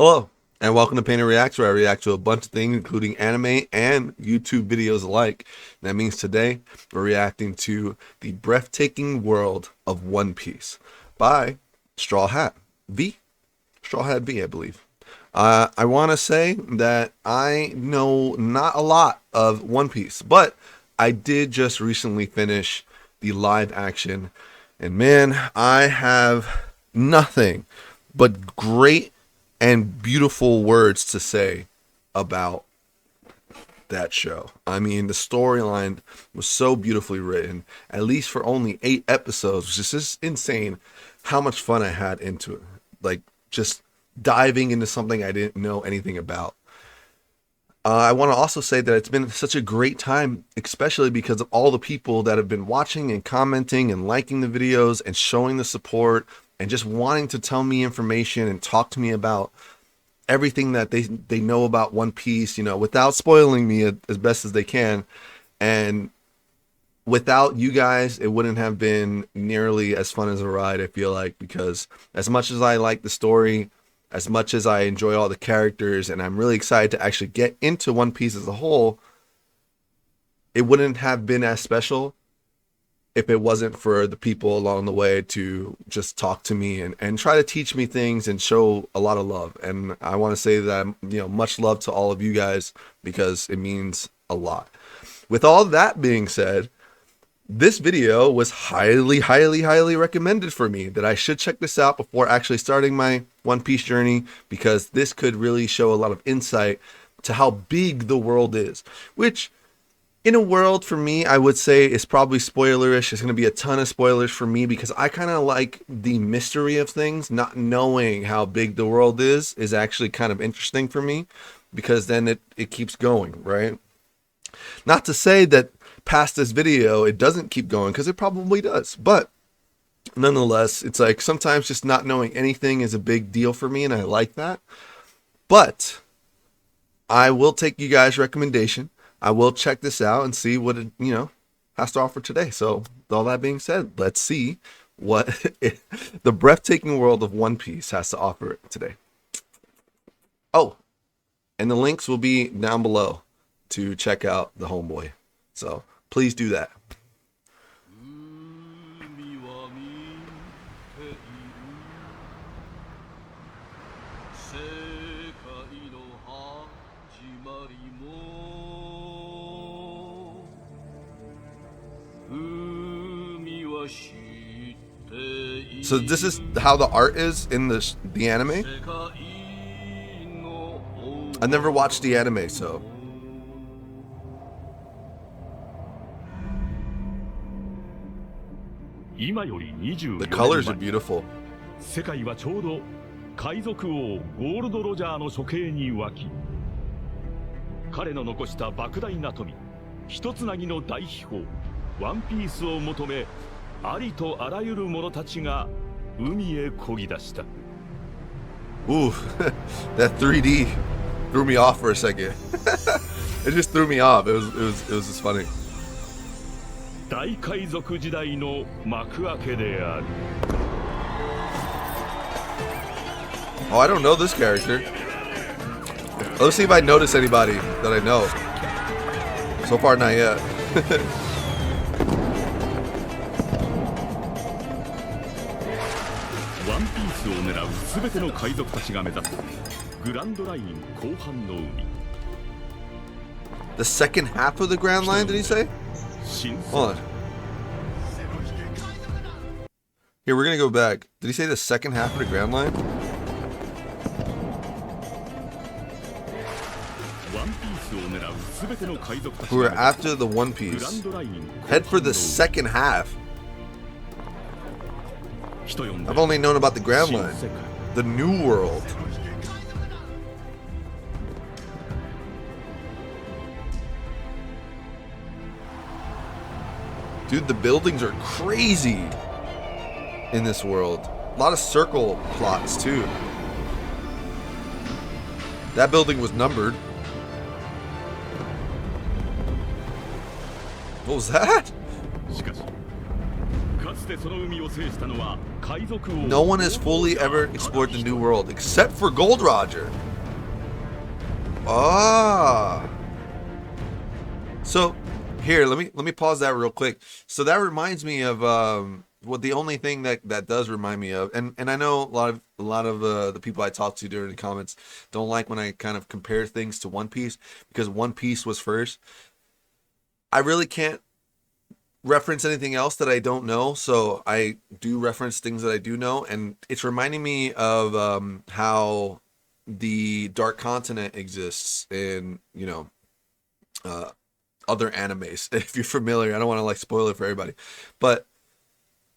Hello, and welcome to Painter Reacts, where I react to a bunch of things, including anime and YouTube videos alike. That means today we're reacting to the breathtaking world of One Piece by Strawhat V. Strawhat V, I believe. I want to say that I know not a lot of One Piece, but I did just recently finish the live action, and man, I have nothing but great and beautiful words to say about that show. I mean, the storyline was so beautifully written, at least for only 8 episodes, which is just insane how much fun I had into it. Like, just diving into something I didn't know anything about. I want to also say that it's been such a great time, especially because of all the people that have been watching and commenting and liking the videos and showing the support and just wanting to tell me information and talk to me about everything that they know about One Piece, you know, without spoiling me as best as they can. And without you guys, it wouldn't have been nearly as fun as a ride, I feel like, because as much as I like the story, as much as I enjoy all the characters, and I'm really excited to actually get into One Piece as a whole, it wouldn't have been as special if it wasn't for the people along the way to just talk to me and try to teach me things and show a lot of love. And I want to say that, you know, much love to all of you guys because it means a lot. With all that being said, this video was highly recommended for me, that I should check this out before actually starting my One Piece journey, because this could really show a lot of insight to how big the world is, which in a world, for me, I would say is probably spoilerish. There's going to be a ton of spoilers for me because I kind of like the mystery of things. Not knowing how big the world is actually kind of interesting for me, because then it keeps going, right? Not to say that past this video it doesn't keep going, because it probably does. But nonetheless, it's like sometimes just not knowing anything is a big deal for me, and I like that. But I will take you guys' recommendation. I will check this out and see what it, you know, has to offer today. So, with all that being said, let's see what the breathtaking world of One Piece has to offer today. Oh, and the links will be down below to check out the homeboy. So, please do that. So this is how the art is in the anime? I never watched the anime, so. The colors are beautiful. 世界はちょうど海賊王ゴールド・ロジャーの処刑に沸き、彼の残した莫大な富、一つなぎの大秘宝ワンピースを求め、ありとあらゆる者たちが海へ漕ぎ出した。 Ooh, that 3D threw me off for a second. It just threw me off. It was just funny. 大海賊時代の幕開けである。 Oh, I don't know this character. Let's see if I notice anybody that I know. So far, not yet. ワンピースを狙う全ての海賊たちが目指すグランドライン後半の海。 The second half of the Grand Line, did he say? Hold on. Here, we're gonna go back. Did he say the second half of the Grand Line? Who are after the One Piece. Head for the second half. I've only known about the Grand Line. The New World. Dude, the buildings are crazy in this world. A lot of circle plots too. That building was numbered. What was that? しかし、かつてその海を制したのは No one has fully ever explored the New World except for Gold Roger. Ah. So here, let me pause that real quick. So that reminds me of what the only thing that does remind me of, and I know a lot of the people I talk to during the comments don't like when I kind of compare things to One Piece because One Piece was first. I really can't reference anything else that I don't know, so I do reference things that I do know, and it's reminding me of how the Dark Continent exists in, you know, other animes. If you're familiar, I don't want to like spoil it for everybody, but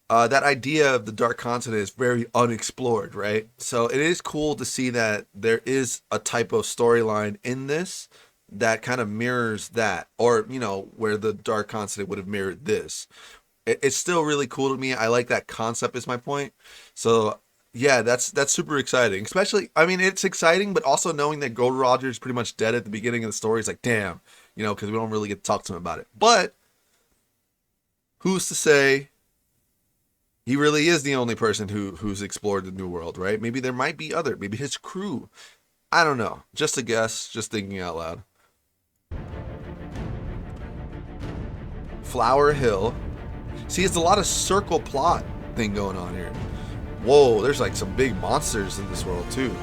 that idea of the Dark Continent is very unexplored, right? So it is cool to see that there is a type of storyline in this that kind of mirrors that, or, you know, where the Dark Continent would have mirrored this. It's still really cool to me. I like that concept is my point. So yeah, that's super exciting. Especially, I mean, it's exciting, but also knowing that Gold Roger is pretty much dead at the beginning of the story is like, damn, you know, because we don't really get to talk to him about it. But who's to say he really is the only person who's explored the New World, right? Maybe there might be other, maybe his crew. I don't know. Just a guess, just thinking out loud. Flower Hill. See, it's a lot of circle plot thing going on here. Whoa, there's like some big monsters in this world too.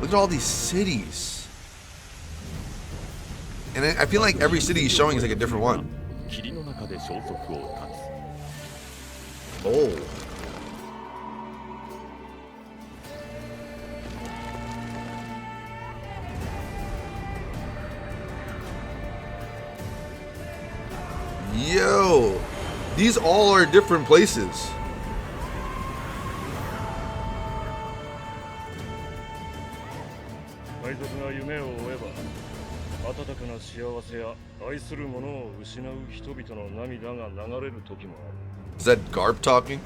Look at all these cities. And I feel like every city he's showing is like a different one. Oh. Yo, these all are different places. Is that Garp talking?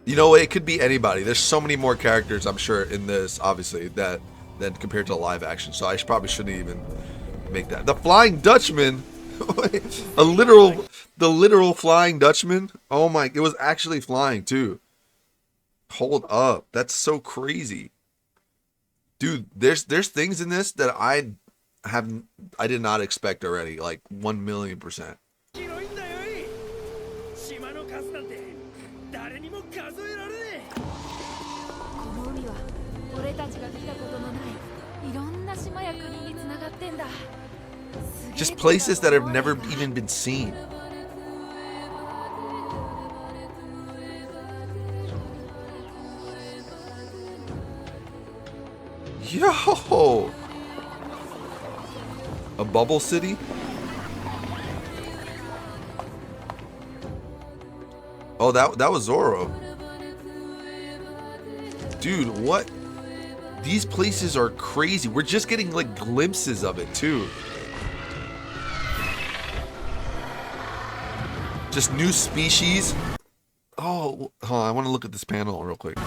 You know, it could be anybody. There's so many more characters, I'm sure, in this, obviously, than compared to live action. So I probably shouldn't even make that. The Flying Dutchman. The literal Flying Dutchman. Oh my, it was actually flying too. Hold up. That's so crazy. Dude, there's things in this that I did not expect already, like 1,000,000%. Just places that have never even been seen. Yo! A bubble city? Oh, that was Zoro. Dude, what? These places are crazy. We're just getting like glimpses of it too. Just new species. Oh, hold on, I want to look at this panel real quick.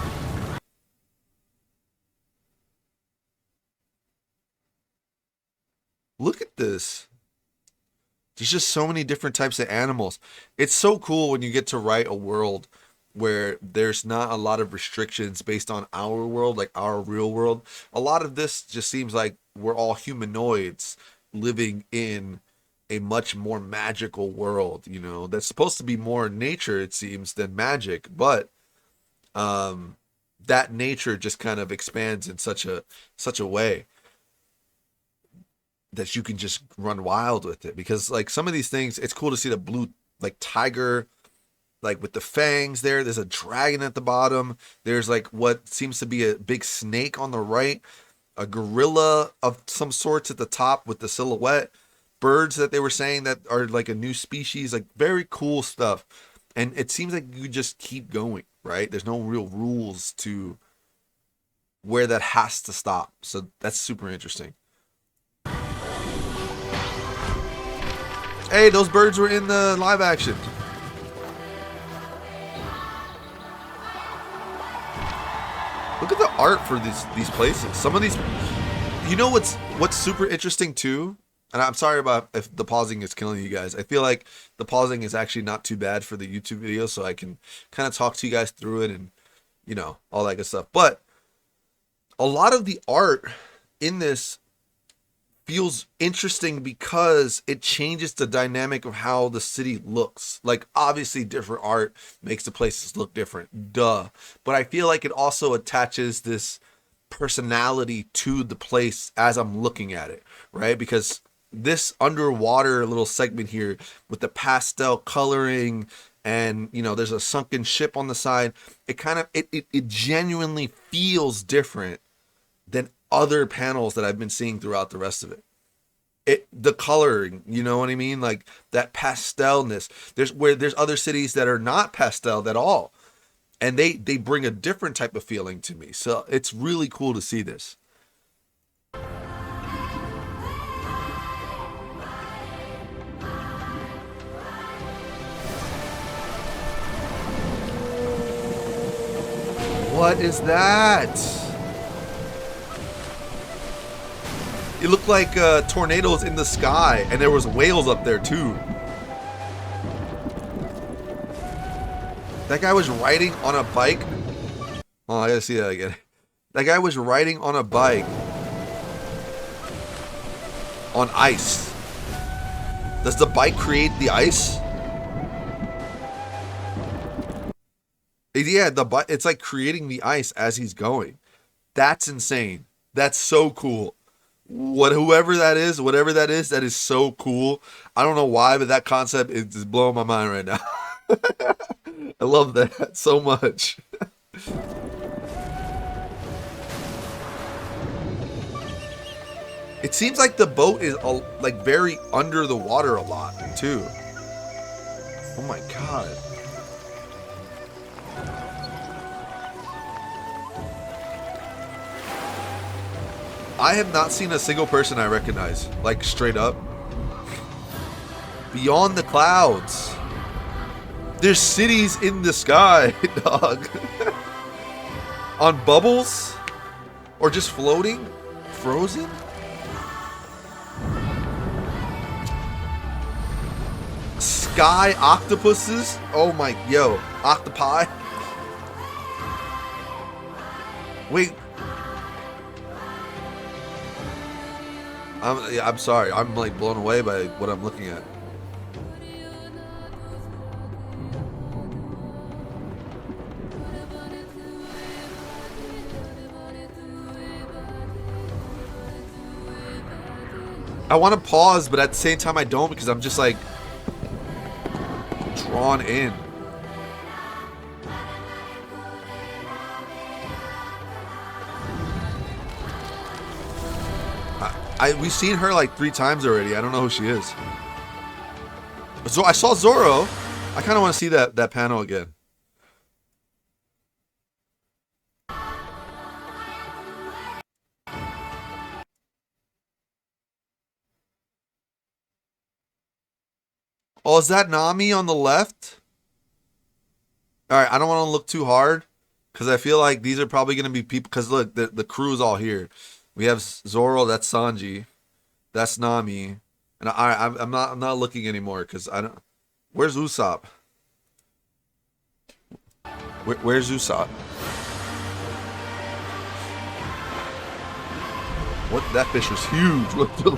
Look at this. There's just so many different types of animals. It's so cool when you get to write a world where there's not a lot of restrictions based on our world, like our real world. A lot of this just seems like we're all humanoids living in a much more magical world, you know, that's supposed to be more nature, it seems, than magic. But that nature just kind of expands in such a way that you can just run wild with it. Because like some of these things, it's cool to see the blue like tiger, like with the fangs there. There's a dragon at the bottom. There's like what seems to be a big snake on the right, a gorilla of some sorts at the top with the silhouette, birds that they were saying that are like a new species, like very cool stuff. And it seems like you just keep going, right? There's no real rules to where that has to stop. So that's super interesting. Hey, those birds were in the live action. Look at the art for these places. Some of these, you know what's super interesting too? And I'm sorry about if the pausing is killing you guys. I feel like the pausing is actually not too bad for the YouTube video, so I can kind of talk to you guys through it and, you know, all that good stuff. But a lot of the art in this feels interesting because it changes the dynamic of how the city looks. Like, obviously different art makes the places look different, duh. But I feel like it also attaches this personality to the place as I'm looking at it, right? Because this underwater little segment here with the pastel coloring, and you know, there's a sunken ship on the side, it kind of it genuinely feels different than other panels that I've been seeing throughout the rest of it. The coloring, you know what I mean? Like that pastelness. There's other cities that are not pastel at all. And they bring a different type of feeling to me. So it's really cool to see this. What is that? It looked like tornadoes in the sky, and there was whales up there too. That guy was riding on a bike. Oh, I gotta see that again. That guy was riding on a bike on ice. Does the bike create the ice? Yeah, it's like creating the ice as he's going. That's insane. That's so cool. Whoever that is, whatever that is so cool. I don't know why, but that concept is just blowing my mind right now. I love that so much. It seems like the boat is like very under the water a lot too. Oh my god. I have not seen a single person I recognize, like straight up. Beyond the clouds. There's cities in the sky, dog. On bubbles? Or just floating? Frozen? Sky octopuses? Oh my, yo, octopi? Wait. I'm sorry, I'm like blown away by what I'm looking at. I want to pause, but at the same time I don't, because I'm just like drawn in. We've seen her like 3 times already. I don't know who she is. So I saw Zoro. I kind of want to see that panel again. Oh, is that Nami on the left? Alright, I don't want to look too hard, because I feel like these are probably going to be people, because look, the crew is all here. We have Zoro, that's Sanji, that's Nami, and I'm not looking anymore, because I don't. Where's Usopp? Where's Usopp? What? That fish was huge. What the?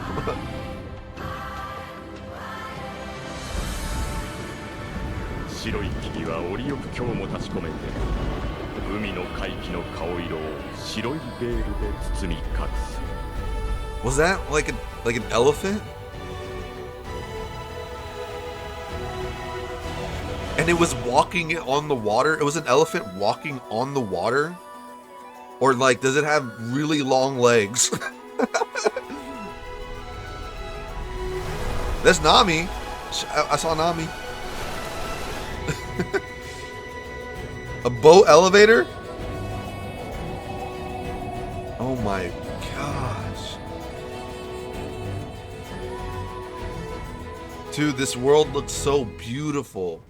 Was that like an elephant? And it was walking on the water? It was an elephant walking on the water? Or like, does it have really long legs? That's Nami. I saw Nami. A boat elevator? Oh my gosh. Dude, this world looks so beautiful.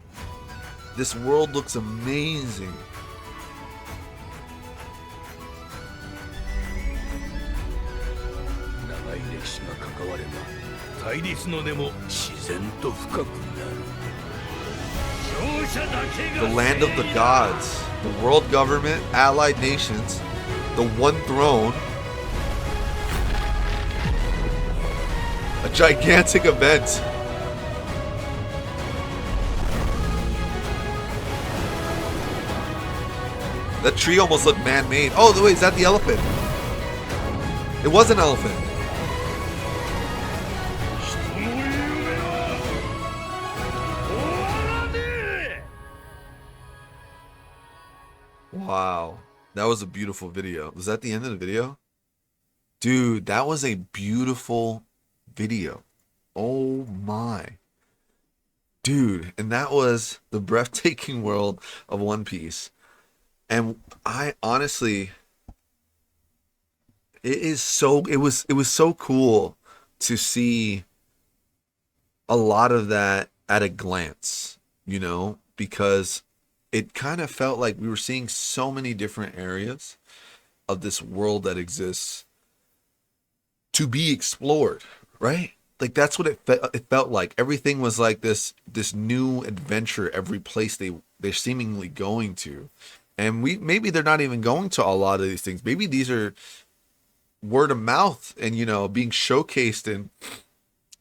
This world looks amazing. 対立の根も自然と深くなる。勝者だけ The が land of the gods, the world government, allied nations, the one throne, a gigantic event. That tree almost looked man-made. Oh, wait, is that the elephant? It was an elephant. Wow. That was a beautiful video. Was that the end of the video? Dude, that was a beautiful video. Oh my. Dude, and that was the breathtaking world of One Piece. And I honestly, it was so cool to see a lot of that at a glance, you know, because it kind of felt like we were seeing so many different areas of this world that exists to be explored, right? Like that's what it felt like. Everything was like this new adventure every place they're seemingly going to. And maybe they're not even going to a lot of these things. Maybe these are word of mouth and, you know, being showcased in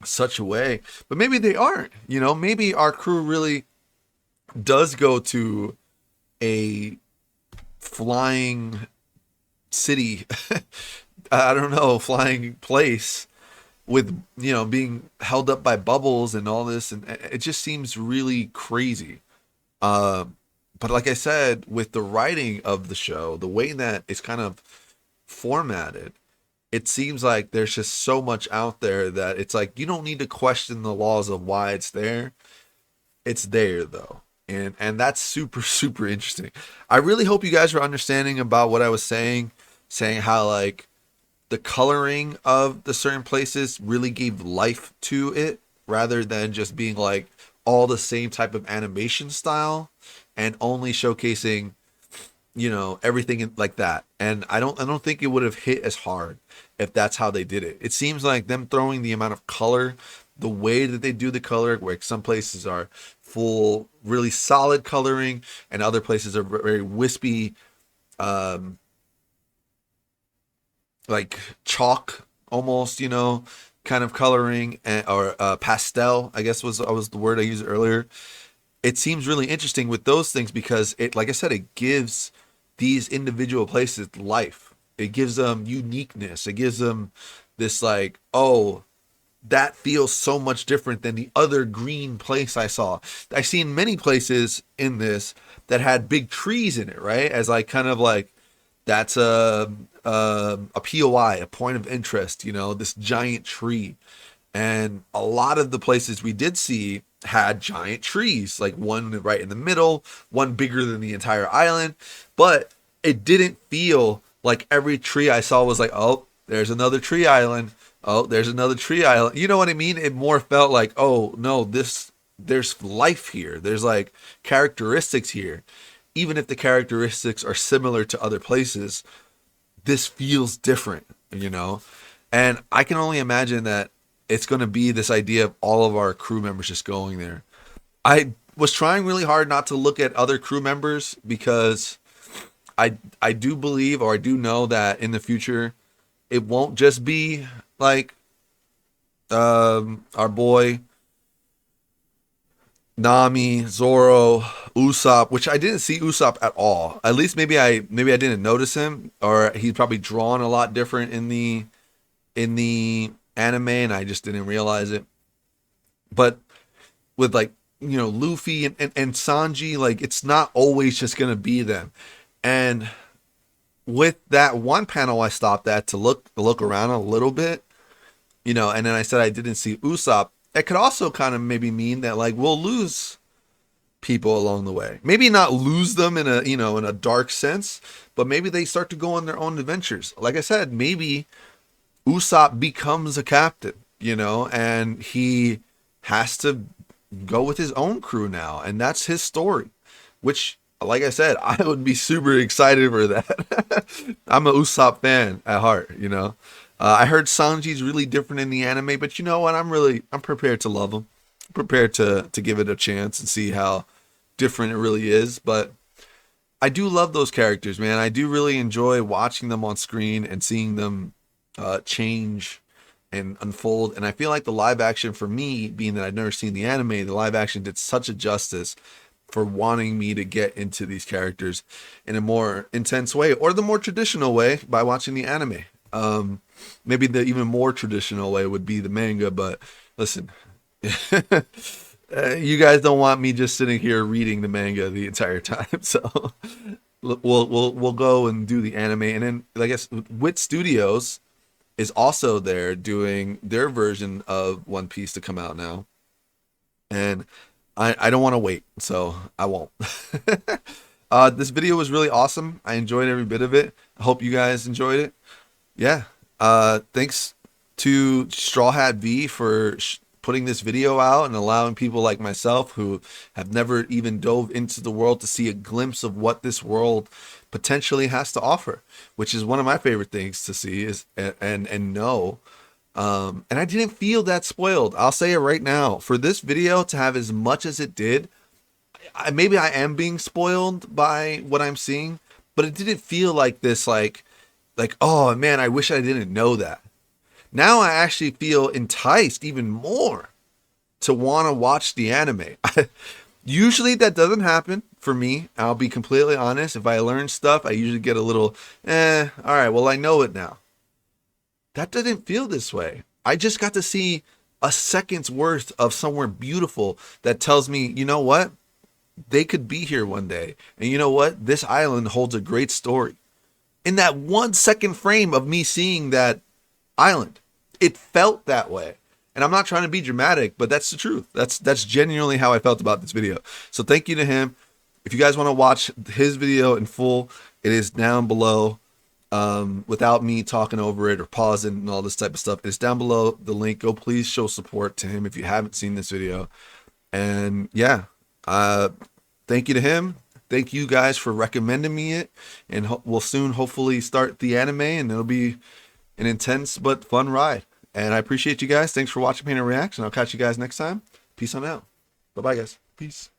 such a way. But maybe they aren't, you know, maybe our crew really does go to a flying city, I don't know, flying place with, you know, being held up by bubbles and all this. And it just seems really crazy. But like I said, with the writing of the show, the way that it's kind of formatted, it seems like there's just so much out there that it's like you don't need to question the laws of why it's there. It's there though. And that's super, super interesting. I really hope you guys are understanding about what I was saying how like the coloring of the certain places really gave life to it rather than just being like all the same type of animation style and only showcasing, you know, everything like that. And I don't think it would have hit as hard if that's how they did it. It seems like them throwing the amount of color, the way that they do the color, where some places are full, really solid coloring, and other places are very wispy, like chalk almost, you know, kind of coloring, or pastel, I guess was the word I used earlier. It seems really interesting with those things because it, like I said, it gives these individual places life. It gives them uniqueness. It gives them this like, oh, that feels so much different than the other green place I saw. I've seen many places in this that had big trees in it, right? As like kind of like that's a POI, a point of interest, you know, this giant tree. And a lot of the places we did see had giant trees, like one right in the middle, one bigger than the entire island. But it didn't feel like every tree I saw was like, oh, there's another tree island. Oh, there's another tree island. You know what I mean? It more felt like, oh, no, there's life here. There's like characteristics here. Even if the characteristics are similar to other places, this feels different, you know? And I can only imagine that it's going to be this idea of all of our crew members just going there. I was trying really hard not to look at other crew members because I do believe, or I do know that in the future, it won't just be like our boy Nami, Zoro, Usopp, which I didn't see Usopp at all. At least maybe I didn't notice him, or he's probably drawn a lot different in the anime and I just didn't realize it. But with like, you know, Luffy and Sanji, like it's not always just gonna be them. And with that one panel I stopped at to look around a little bit, you know, and then I said I didn't see Usopp. It could also kind of maybe mean that like we'll lose people along the way. Maybe not lose them in a, you know, in a dark sense, but maybe they start to go on their own adventures. Like I said, maybe Usopp becomes a captain, you know, and he has to go with his own crew now, and that's his story, which, like I said, I would be super excited for that. I'm a Usopp fan at heart, you know. I heard Sanji's really different in the anime, but you know what? I'm prepared to love him. I'm prepared to give it a chance and see how different it really is. But I do love those characters, man. I do really enjoy watching them on screen and seeing them change and unfold. And I feel like the live action, for me, being that I've never seen the anime, the live action did such a justice for wanting me to get into these characters in a more intense way, or the more traditional way by watching the anime. Maybe the even more traditional way would be the manga, but listen, you guys don't want me just sitting here reading the manga the entire time. So we'll go and do the anime, and then I guess Wit Studios is also there doing their version of One Piece to come out now, and I don't want to wait, so I won't. This video was really awesome. I enjoyed every bit of it. I hope you guys enjoyed it. Yeah. Thanks to Strawhat V for putting this video out and allowing people like myself who have never even dove into the world to see a glimpse of what this world potentially has to offer, which is one of my favorite things to see is and know. And I didn't feel that spoiled. I'll say it right now. For this video to have as much as it did, maybe I am being spoiled by what I'm seeing, but it didn't feel like this, like, oh man, I wish I didn't know that. Now I actually feel enticed even more to want to watch the anime. Usually that doesn't happen for me. I'll be completely honest. If I learn stuff, I usually get a little, all right, well, I know it now. That didn't feel this way. I just got to see a second's worth of somewhere beautiful that tells me, you know what? They could be here one day. And you know what? This island holds a great story. In that 1 second frame of me seeing that island, it felt that way. And I'm not trying to be dramatic, but that's the truth. That's genuinely how I felt about this video. So thank you to him. If you guys want to watch his video in full, it is down below. Without me talking over it or pausing and all this type of stuff, it's down below the link. Go please show support to him if you haven't seen this video. And yeah, thank you to him. Thank you guys for recommending me it, and we'll soon hopefully start the anime, and it'll be an intense but fun ride. And I appreciate you guys. Thanks for watching Painter Reacts, and I'll catch you guys next time. Peace on out. Bye bye, guys. Peace.